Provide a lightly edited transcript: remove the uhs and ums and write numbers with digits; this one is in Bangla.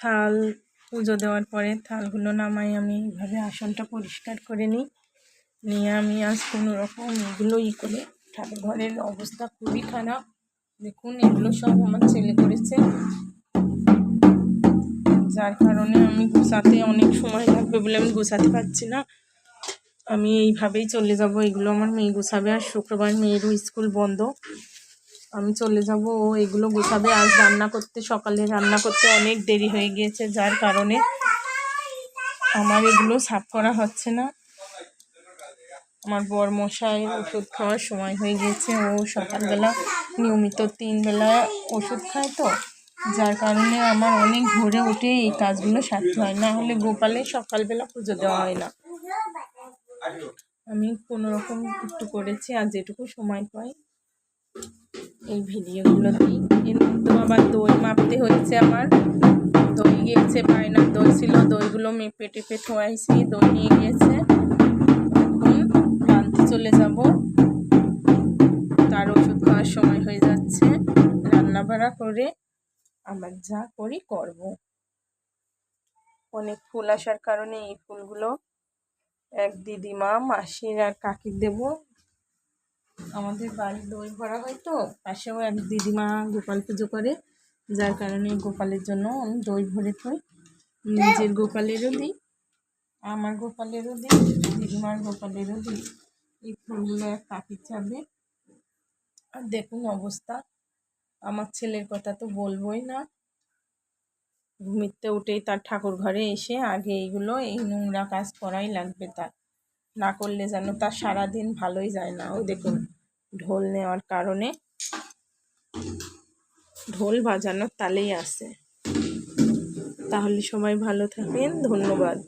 থাল পুজো দেওয়ার পরে থালগুলো নামাই আমি এইভাবে আসনটা পরিষ্কার করে নিয়ে আমি আজ কোনো রকম এগুলো করে ঠাকুর ঘরের অবস্থা খুবই খারাপ। দেখুন এগুলো সব আমার ছেলে করেছে, যার কারণে আমি গুছাতে অনেক সময় লাগবে বলে আমি গুছাতে পারছি না। আমি এইভাবেই চলে যাব, এগুলো আমার মেয়ে গুছাবে। আর শুক্রবার মেয়েরও স্কুল বন্ধ, আমি চলে যাব, ও এগুলো গুছাবে। আজ সকালে রান্না করতে অনেক দেরি হয়ে গিয়েছে, যার কারণে আমার এগুলো সাফ করা হচ্ছে না। আমার বর মশাইয়ের ওষুধ খাওয়ার সময় হয়ে গিয়েছে, ও সকালবেলা নিয়মিত 3 বেলা ওষুধ খায়, তো যার কারণে আমার অনেক ভোরে উঠে এই কাজগুলো সারতে হয়, না হলে গোপালের সকালবেলা পুজো দেওয়া হয় না। আমি কোনো রকম একটু করেছি, আর যেটুকু সময় পাই এই ভিডিওগুলো দিই। এর মধ্যে আবার দই মাপতে হয়েছে, আমার দই গিয়েছে, বায়নার দই ছিল, দইগুলো মেপে টেপে থোয়াইছি, দই নিয়ে গিয়েছে। এখন রাঁধতে চলে যাব, তার ওষুধ খাওয়ার সময় হয়ে যাচ্ছে। রান্না বাড়া করে আবার যা করি করব। অনেক ফুল আসার কারণে এই ফুলগুলো এক দিদিমা, মাসির আর কাকির দেব। আমাদের বাড়ি দই ভরা হয়, তো পাশেও এক দিদিমা গোপাল পুজো করে, যার কারণে গোপালের জন্য আমি দই ভরে থই। নিজের গোপালেরও দিই, আমার গোপালেরও দিই, দিদিমার গোপালেরও দিই। এই ফুলগুলো এক কাকির চাবে। আর দেখুন অবস্থা, আমার ছেলের কথা তো বলবোই না। ঘুমিতে উঠেই তার ঠাকুর ঘরে এসে আগে এই নোংরা কাজ করাই লাগবে, তার না করলে যেন তার সারাদিন ভালোই যায় না। ওই দেখুন ঢোল নেওয়ার কারণে ঢোল বাজানোর তালেই আছে। তাহলে সবাই ভালো থাকেন, ধন্যবাদ।